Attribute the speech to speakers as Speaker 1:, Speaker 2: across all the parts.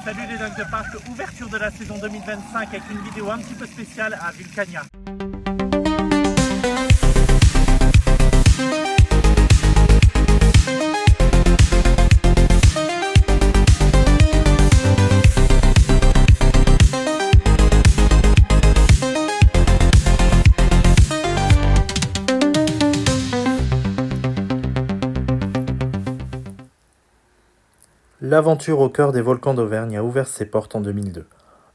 Speaker 1: Salut les dingues de parc, ouverture de la saison 2025 avec une vidéo un petit peu spéciale à Vulcania.
Speaker 2: L'aventure au cœur des volcans d'Auvergne a ouvert ses portes en 2002.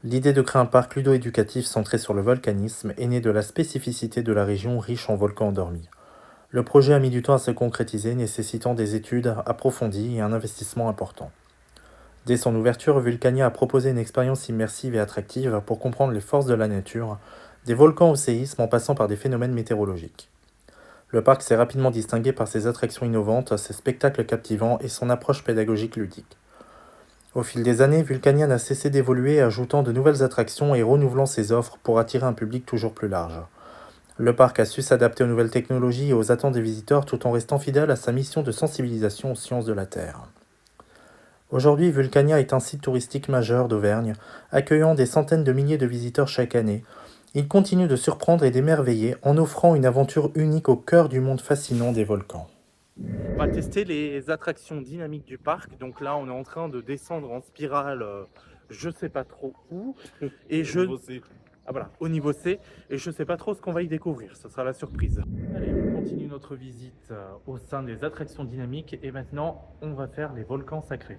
Speaker 2: L'idée de créer un parc ludo-éducatif centré sur le volcanisme est née de la spécificité de la région riche en volcans endormis. Le projet a mis du temps à se concrétiser, nécessitant des études approfondies et un investissement important. Dès son ouverture, Vulcania a proposé une expérience immersive et attractive pour comprendre les forces de la nature, des volcans au séisme en passant par des phénomènes météorologiques. Le parc s'est rapidement distingué par ses attractions innovantes, ses spectacles captivants et son approche pédagogique ludique. Au fil des années, Vulcania n'a cessé d'évoluer, ajoutant de nouvelles attractions et renouvelant ses offres pour attirer un public toujours plus large. Le parc a su s'adapter aux nouvelles technologies et aux attentes des visiteurs tout en restant fidèle à sa mission de sensibilisation aux sciences de la Terre. Aujourd'hui, Vulcania est un site touristique majeur d'Auvergne, accueillant des centaines de milliers de visiteurs chaque année. Il continue de surprendre et d'émerveiller en offrant une aventure unique au cœur du monde fascinant des volcans.
Speaker 1: On va tester les attractions dynamiques du parc. Donc là, on est en train de descendre en spirale, je sais pas trop où. Et au niveau C. Et je sais pas trop ce qu'on va y découvrir. Ce sera la surprise. Allez, on continue notre visite au sein des attractions dynamiques. Et maintenant, on va faire les volcans sacrés.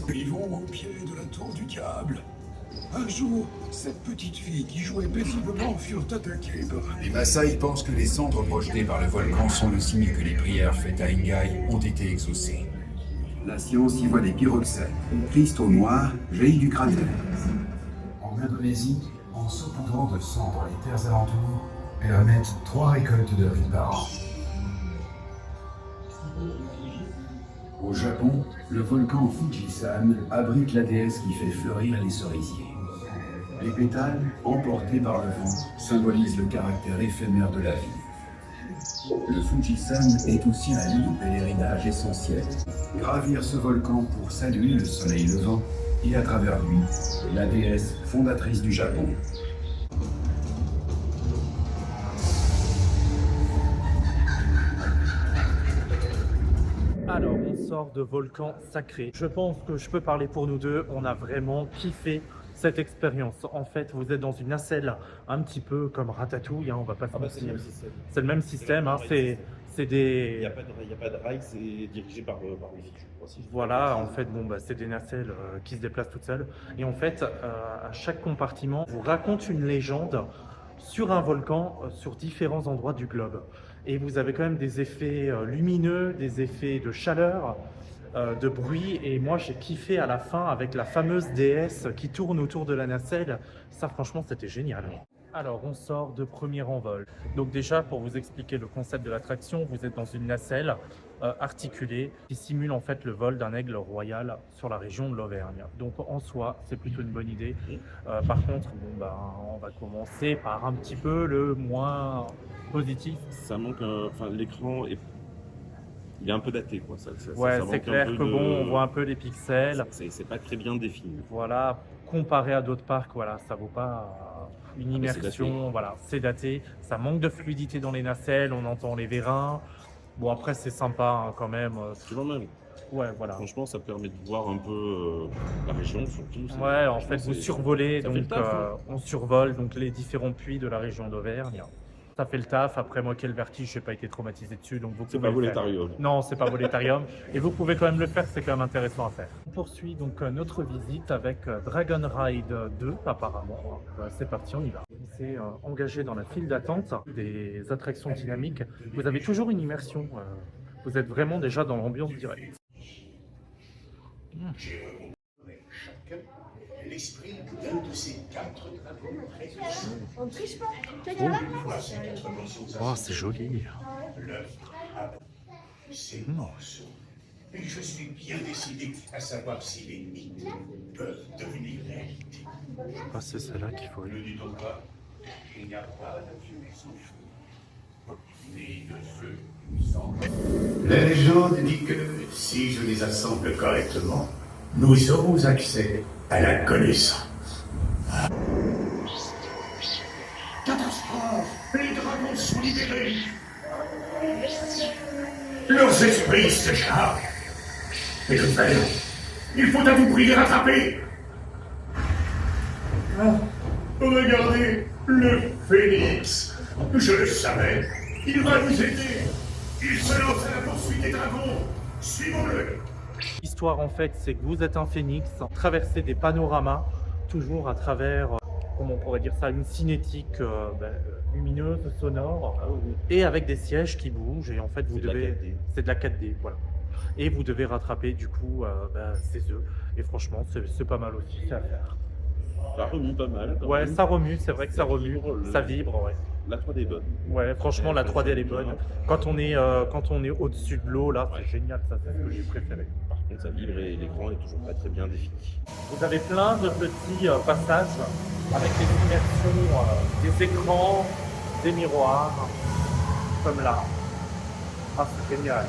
Speaker 3: Vivons au pied de la tour du diable. Un jour, cette petite fille qui jouait paisiblement furent attaquées par un...
Speaker 4: Les Maasai pensent que les cendres projetées par le volcan sont le signe que les prières faites à Engai ont été exaucées. La science y voit des pyroxènes, cristaux noirs, jaillis du cratère.
Speaker 5: En Indonésie, en saupoudrant de cendres les terres alentours, permettent 3 récoltes de riz par an.
Speaker 4: Au Japon, le volcan Fujisan abrite la déesse qui fait fleurir les cerisiers. Les pétales, emportés par le vent, symbolisent le caractère éphémère de la vie. Le Fujisan est aussi un lieu de pèlerinage essentiel. Gravir ce volcan pour saluer le soleil levant et à travers lui, la déesse fondatrice du Japon.
Speaker 1: Alors, on sort de volcan sacré. Je pense que je peux parler pour nous deux. On a vraiment kiffé cette expérience. En fait, vous êtes dans une nacelle un petit peu comme Ratatouille, hein, on va pas se mentir. C'est le même système. Hein, c'est des...
Speaker 6: Il n'y a pas de rail, c'est dirigé par Wi-Fi, je crois.
Speaker 1: Voilà, en fait, c'est des nacelles qui se déplacent toutes seules. Et en fait, à chaque compartiment, vous raconte une légende sur un volcan, sur différents endroits du globe. Et vous avez quand même des effets lumineux, des effets de chaleur, de bruit. Et moi, j'ai kiffé à la fin avec la fameuse déesse qui tourne autour de la nacelle. Ça, franchement, c'était génial. Alors, on sort de premier envol. Donc déjà, pour vous expliquer le concept de l'attraction, vous êtes dans une nacelle articulée qui simule en fait le vol d'un aigle royal sur la région de l'Auvergne. Donc en soi, c'est plutôt une bonne idée. Par contre, on va commencer par un petit peu le moins positif.
Speaker 6: Ça manque, l'écran il est un peu daté, quoi.
Speaker 1: Ouais, c'est clair que on voit un peu les pixels.
Speaker 6: C'est pas très bien défini.
Speaker 1: Voilà, comparé à d'autres parcs, voilà, ça vaut pas une immersion. Voilà, c'est daté. Ça manque de fluidité dans les nacelles, on entend les vérins. Bon, après, c'est sympa hein, quand même.
Speaker 6: C'est pas mal.
Speaker 1: Ouais, voilà.
Speaker 6: Franchement, ça permet de voir un peu la région, surtout.
Speaker 1: Ouais, en fait, vous survolez, donc
Speaker 6: hein.
Speaker 1: on survole donc les différents puits de la région d'Auvergne. Ça fait le taf. Après, moi qui ai le vertige, je n'ai pas été traumatisé dessus, donc vous pouvez.
Speaker 6: C'est pas volétarium.
Speaker 1: Non, c'est pas volétarium. Et vous pouvez quand même le faire, c'est quand même intéressant à faire. On poursuit donc notre visite avec Dragon Ride 2, apparemment. C'est parti, on y va. On s'est engagé dans la file d'attente des attractions dynamiques. Vous avez toujours une immersion. Vous êtes vraiment déjà dans l'ambiance directe.
Speaker 3: L'esprit d'un de ces 4 dragons précieux.
Speaker 7: On triche pas.
Speaker 1: Oh, c'est joli.
Speaker 3: C'est morceaux. Et je suis bien décidé à savoir si les mythes peuvent devenir réalité.
Speaker 1: Ah, c'est celle-là qu'il faut.
Speaker 3: Ne dis donc pas, il n'y a pas de fumée sans feu. La légende dit que si je les assemble correctement, nous aurons accès à la connaissance. Catastrophe! Les dragons sont libérés! Leurs esprits s'échappent! Mais que faire? Il faut à tout prix les rattraper! Ah, regardez, le phénix! Je le savais! Il va nous aider! Il se lance à la poursuite des dragons! Suivons-le!
Speaker 1: L'histoire en fait, c'est que vous êtes un phénix, traversez des panoramas, toujours à travers, comment on pourrait dire ça, une cinétique lumineuse, sonore, et avec des sièges qui bougent, et en fait vous devez... C'est de la 4D, voilà. Et vous devez rattraper du coup ces œufs, et franchement c'est pas mal aussi, c'est à faire.
Speaker 6: Ça remue pas mal.
Speaker 1: Ouais, ça remue, c'est vrai que ça remue, ça vibre, ouais.
Speaker 6: La 3D est bonne.
Speaker 1: Ouais, franchement, la 3D elle est bonne. Quand on est au-dessus de l'eau, là, c'est génial, ça, c'est ce que j'ai préféré.
Speaker 6: Par contre, ça vibre et l'écran est toujours pas très bien défini.
Speaker 1: Vous avez plein de petits passages avec des immersions, des écrans, des miroirs, comme là. Ah, c'est génial.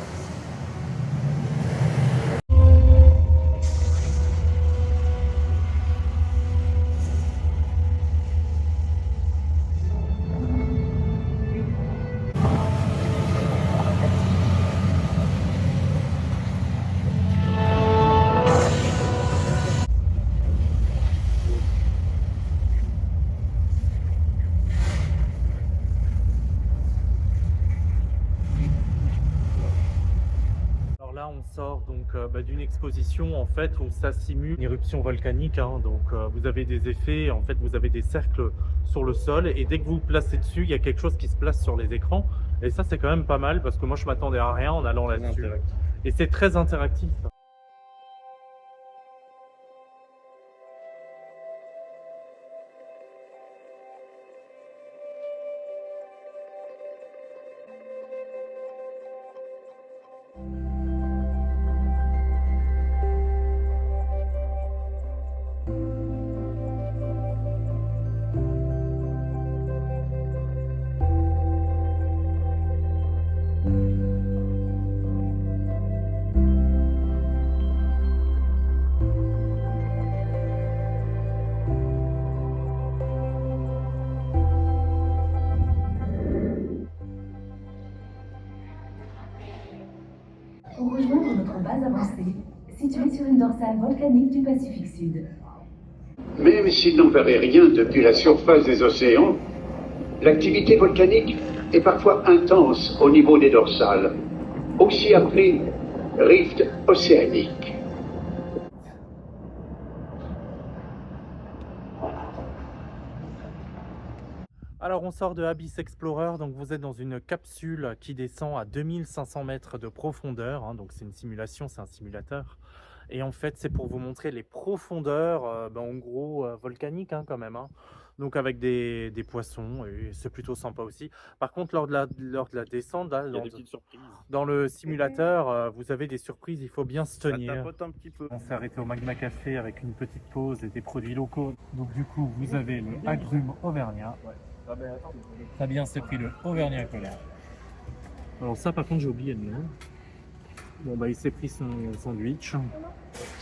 Speaker 1: On sort donc d'une exposition en fait où ça simule une éruption volcanique, hein. Donc vous avez des effets, en fait vous avez des cercles sur le sol et dès que vous vous placez dessus il y a quelque chose qui se place sur les écrans et ça c'est quand même pas mal parce que moi je m'attendais à rien en allant là-dessus et c'est très interactif.
Speaker 7: Pour rejoindre notre base avancée, située sur une dorsale volcanique du Pacifique Sud.
Speaker 3: Même s'il n'en paraît rien depuis la surface des océans, l'activité volcanique est parfois intense au niveau des dorsales, aussi appelée rift océanique.
Speaker 1: Alors on sort de Abyss Explorer, donc vous êtes dans une capsule qui descend à 2500 mètres de profondeur, hein, donc c'est une simulation, c'est un simulateur. Et en fait c'est pour vous montrer les profondeurs, en gros volcaniques quand même, hein. Donc avec des poissons, et c'est plutôt sympa aussi. Par contre lors de la descente, là,
Speaker 6: Il y a des petites surprises.
Speaker 1: dans le simulateur, vous avez des surprises, il faut bien se
Speaker 6: Ça
Speaker 1: tenir.
Speaker 6: tapote un petit peu.
Speaker 1: On s'est arrêté au Magma Café avec une petite pause et des produits locaux. Donc du coup, vous avez le agrume auvergnat. Fabien s'est pris le auvergnat colère. Alors ça, par contre, j'ai oublié le nom. Bon, bah, il s'est pris son sandwich.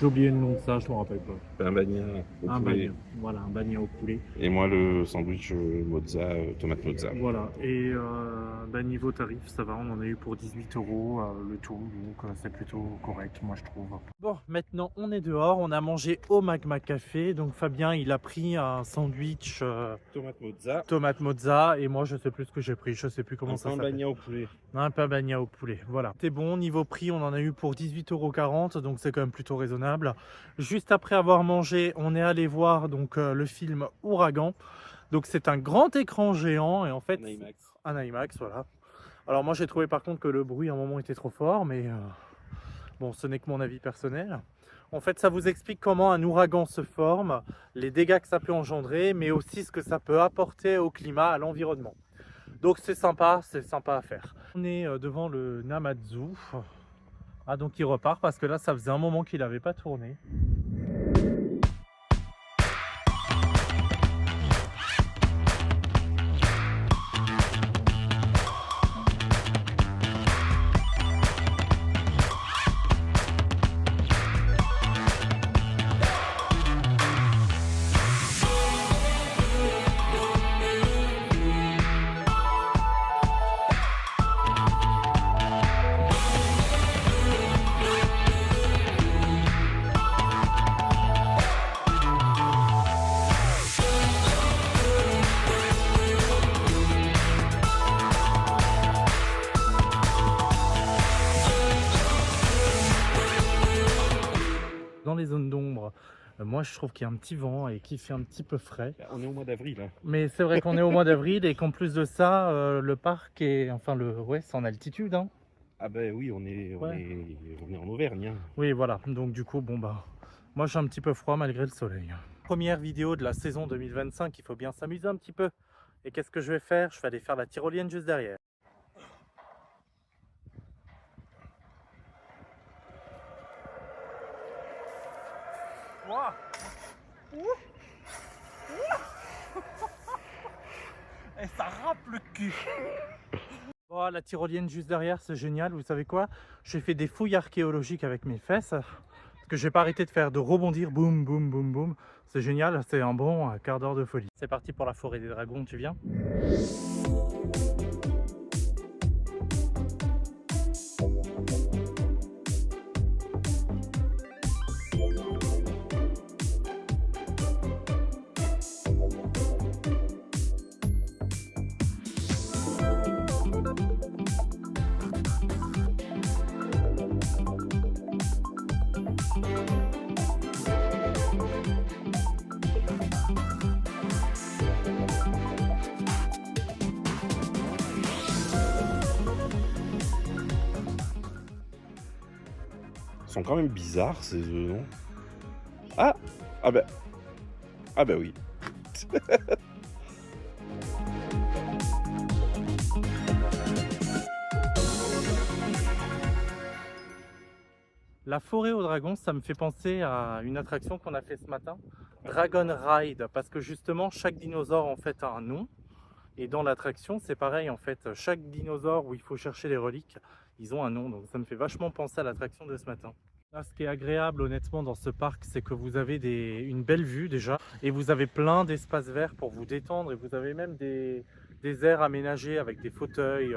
Speaker 1: J'ai oublié le nom de ça, je ne me rappelle pas.
Speaker 6: Un bagnat au
Speaker 1: Un
Speaker 6: poulet.
Speaker 1: bagnat. Voilà, un bagnat au poulet.
Speaker 6: Et moi, le sandwich mozza, tomate mozza.
Speaker 1: Voilà. Et niveau tarif, ça va, on en a eu pour 18 € le tout. Donc c'est plutôt correct, moi je trouve. Bon, maintenant on est dehors, on a mangé au Magma Café. Donc Fabien, il a pris un sandwich tomate mozza. Et moi, je sais plus ce que j'ai pris, je sais plus comment ça s'appelle.
Speaker 6: Un bagnat au poulet.
Speaker 1: Un pain bagnat au poulet, voilà. C'est bon, niveau prix, on en a eu pour 18,40 €, donc c'est quand même plutôt raisonnable. Juste après avoir mangé, on est allé voir donc le film Ouragan. Donc c'est un grand écran géant et en fait... Un IMAX, voilà. Alors moi j'ai trouvé par contre que le bruit à un moment était trop fort, mais bon, ce n'est que mon avis personnel. En fait, ça vous explique comment un ouragan se forme, les dégâts que ça peut engendrer, mais aussi ce que ça peut apporter au climat, à l'environnement. Donc c'est sympa à faire. On est devant le Namadzu. Ah, donc il repart parce que là ça faisait un moment qu'il n'avait pas tourné. moi je trouve qu'il y a un petit vent et qu'il fait un petit peu frais.
Speaker 6: On est au mois d'avril. Hein.
Speaker 1: Mais c'est vrai qu'on est au mois d'avril et qu'en plus de ça, le parc est, enfin ouais, c'est en altitude. Hein.
Speaker 6: Ah ben oui, on est en Auvergne. Hein.
Speaker 1: Oui, voilà. Donc du coup, bon bah, moi j'ai un petit peu froid malgré le soleil. Première vidéo de la saison 2025, il faut bien s'amuser un petit peu. Et qu'est-ce que je vais faire? Je vais aller faire la tyrolienne juste derrière. Et ça râpe le cul. Oh, la tyrolienne juste derrière, c'est génial. Vous savez quoi? J'ai fait des fouilles archéologiques avec mes fesses. Parce que j'ai pas arrêté de faire de rebondir. Boum, boum, boum, boum. C'est génial. C'est un bon quart d'heure de folie. C'est parti pour la forêt des dragons. Tu viens?
Speaker 6: Ils sont quand même bizarres ces œufs, non? Ah ben oui.
Speaker 1: La forêt aux dragons, ça me fait penser à une attraction qu'on a fait ce matin, Dragon Ride, parce que justement chaque dinosaure en fait a un nom. Et dans l'attraction, c'est pareil en fait, chaque dinosaure où il faut chercher les reliques, ils ont un nom. Donc ça me fait vachement penser à l'attraction de ce matin. Là, ce qui est agréable honnêtement dans ce parc, c'est que vous avez une belle vue déjà, et vous avez plein d'espaces verts pour vous détendre, et vous avez même des aires aménagées avec des fauteuils.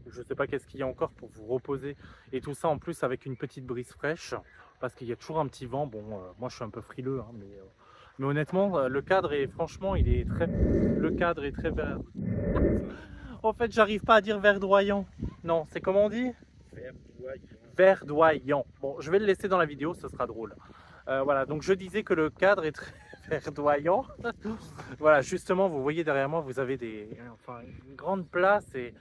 Speaker 1: Je ne sais pas qu'est-ce qu'il y a encore pour vous reposer, et tout ça en plus avec une petite brise fraîche, parce qu'il y a toujours un petit vent. Bon, moi je suis un peu frileux, hein, mais honnêtement, le cadre est franchement, le cadre est très vert. En fait, j'arrive pas à dire verdoyant. Non, c'est comment on dit? Verdoyant. Bon, je vais le laisser dans la vidéo, ce sera drôle. Voilà, donc je disais que le cadre est très verdoyant. Voilà, justement, vous voyez derrière moi, vous avez une grande place et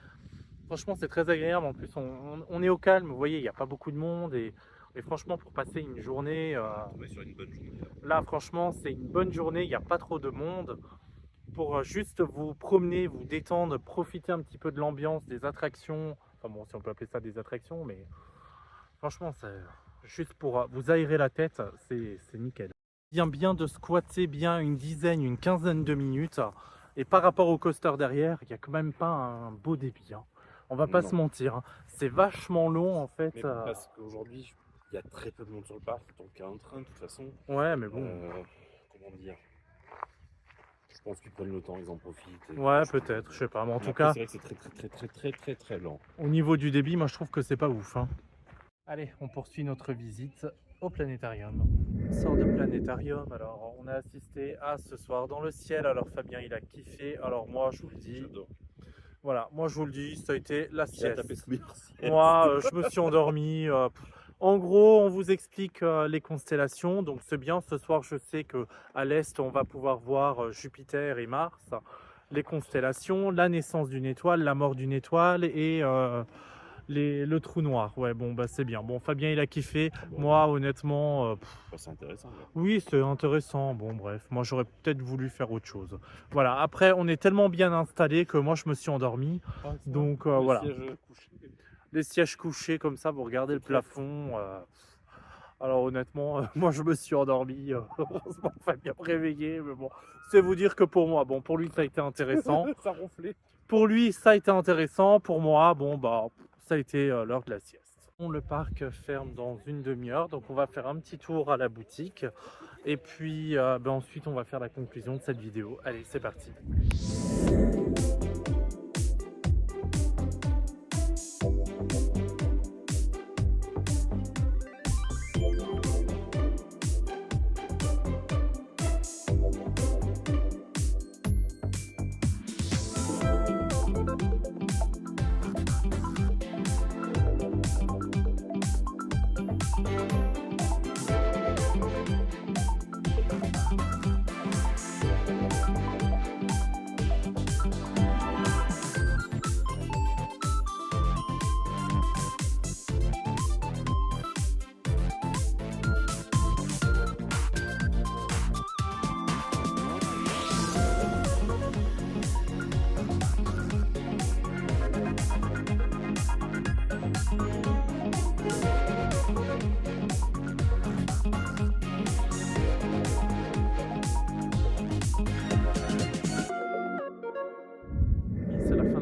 Speaker 1: franchement, c'est très agréable. En plus, on est au calme. Vous voyez, il n'y a pas beaucoup de monde. Et franchement, pour passer une journée...
Speaker 6: On est sur une bonne journée.
Speaker 1: Là, franchement, c'est une bonne journée. Il n'y a pas trop de monde. Pour juste vous promener, vous détendre, profiter un petit peu de l'ambiance, des attractions. Enfin bon, si on peut appeler ça des attractions, mais franchement, c'est juste pour vous aérer la tête, c'est nickel. Bien de squatter bien une dizaine, une quinzaine de minutes. Et par rapport au coaster derrière, il n'y a quand même pas un beau débit. Hein. On va pas se mentir, hein. C'est vachement long en fait.
Speaker 6: Mais parce qu'aujourd'hui, il y a très peu de monde sur le parc, donc il y a un train de toute façon.
Speaker 1: Ouais, mais bon.
Speaker 6: Comment dire? Je pense qu'ils prennent le temps, ils en profitent.
Speaker 1: Ouais, peut-être, je sais pas. Mais en tout cas,
Speaker 6: c'est vrai que c'est très lent.
Speaker 1: Au niveau du débit, moi je trouve que c'est pas ouf. Hein. Allez, on poursuit notre visite au planétarium. On sort de planétarium. Alors, on a assisté à Ce soir dans le ciel. Alors, Fabien, il a kiffé. Alors, moi, je vous le dis.
Speaker 6: J'adore.
Speaker 1: Voilà, moi, je vous le dis, ça a été la
Speaker 6: Il a
Speaker 1: sieste.
Speaker 6: tapé sa meilleure sieste.
Speaker 1: Moi, je me suis endormi. En gros, on vous explique les constellations. Donc, c'est bien. Ce soir, je sais qu'à l'est, on va pouvoir voir Jupiter et Mars. Les constellations, la naissance d'une étoile, la mort d'une étoile et le trou noir. Ouais, bon, bah c'est bien. Bon, Fabien, il a kiffé.
Speaker 6: Bon,
Speaker 1: moi, honnêtement,
Speaker 6: c'est intéressant. Là.
Speaker 1: oui, c'est intéressant. Bon, bref, moi, j'aurais peut-être voulu faire autre chose. Voilà, après, on est tellement bien installé que moi, je me suis endormi. Donc, voilà. Les sièges couchés comme ça, vous regardez le plafond. Alors, honnêtement, moi, je me suis endormi. Heureusement, Fabien m'a réveillé. Mais bon, c'est vous dire que pour moi, bon, pour lui, ça a été intéressant.
Speaker 6: Ça ronflait.
Speaker 1: Pour lui, ça a été intéressant. Pour moi, bon, bah, ça a été l'heure de la sieste. Le parc ferme dans une demi-heure, donc on va faire un petit tour à la boutique. Et puis, ensuite, on va faire la conclusion de cette vidéo. Allez, c'est parti.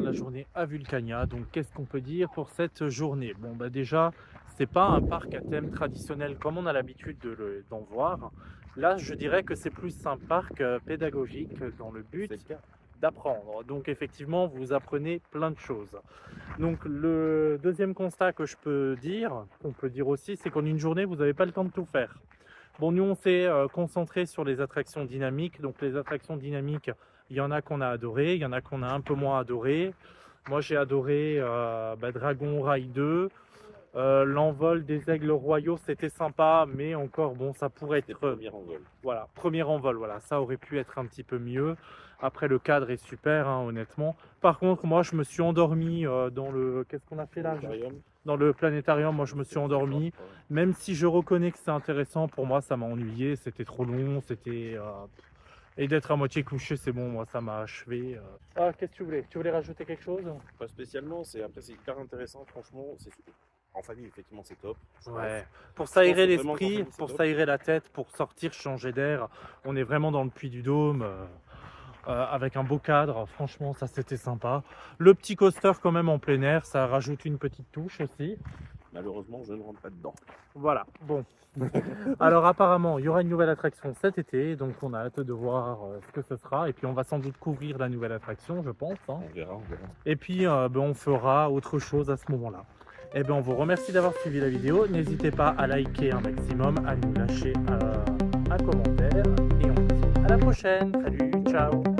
Speaker 1: la journée à Vulcania. Donc qu'est-ce qu'on peut dire pour cette journée? Bon bah déjà, c'est pas un parc à thème traditionnel comme on a l'habitude d'en voir. Là, je dirais que c'est plus un parc pédagogique dans le but d'apprendre. Donc effectivement, vous apprenez plein de choses. Donc le deuxième constat que je peux dire, qu'on peut dire aussi, c'est qu'en une journée, vous n'avez pas le temps de tout faire. Bon, nous, on s'est concentré sur les attractions dynamiques. Donc, les attractions dynamiques, il y en a qu'on a adoré, il y en a qu'on a un peu moins adoré. Moi, j'ai adoré Dragon Rail 2. L'envol des aigles royaux, c'était sympa, mais encore, bon, ça pourrait être...
Speaker 6: Premier envol.
Speaker 1: Voilà, premier envol, voilà, ça aurait pu être un petit peu mieux. Après, le cadre est super, hein, honnêtement. Par contre, moi, je me suis endormi dans le... Qu'est-ce qu'on a fait là? Dans le planétarium, moi, je me suis endormi. Même si je reconnais que c'est intéressant, pour moi, ça m'a ennuyé. C'était trop long, c'était... Et d'être à moitié couché, c'est bon, moi, ça m'a achevé. Ah, qu'est-ce que tu voulais? Tu voulais rajouter quelque chose?
Speaker 6: Pas spécialement, après c'est hyper intéressant, franchement, c'est en famille, effectivement, c'est top.
Speaker 1: Ouais, pour s'aérer
Speaker 6: pense vraiment
Speaker 1: l'esprit,
Speaker 6: qu'en famille, c'est
Speaker 1: pour
Speaker 6: top.
Speaker 1: s'aérer la tête, pour sortir, changer d'air. On est vraiment dans le Puy du Dôme, avec un beau cadre. Franchement, ça c'était sympa. Le petit coaster quand même en plein air, ça rajoute une petite touche aussi.
Speaker 6: Malheureusement, je ne rentre pas dedans.
Speaker 1: Voilà, bon. Alors apparemment, il y aura une nouvelle attraction cet été, donc on a hâte de voir ce que ce sera. Et puis on va sans doute couvrir la nouvelle attraction, je pense, hein.
Speaker 6: On verra, on verra.
Speaker 1: Et puis on fera autre chose à ce moment-là. Et bien on vous remercie d'avoir suivi la vidéo. N'hésitez pas à liker un maximum, à nous lâcher un commentaire. Et on se dit à la prochaine. Salut, ciao.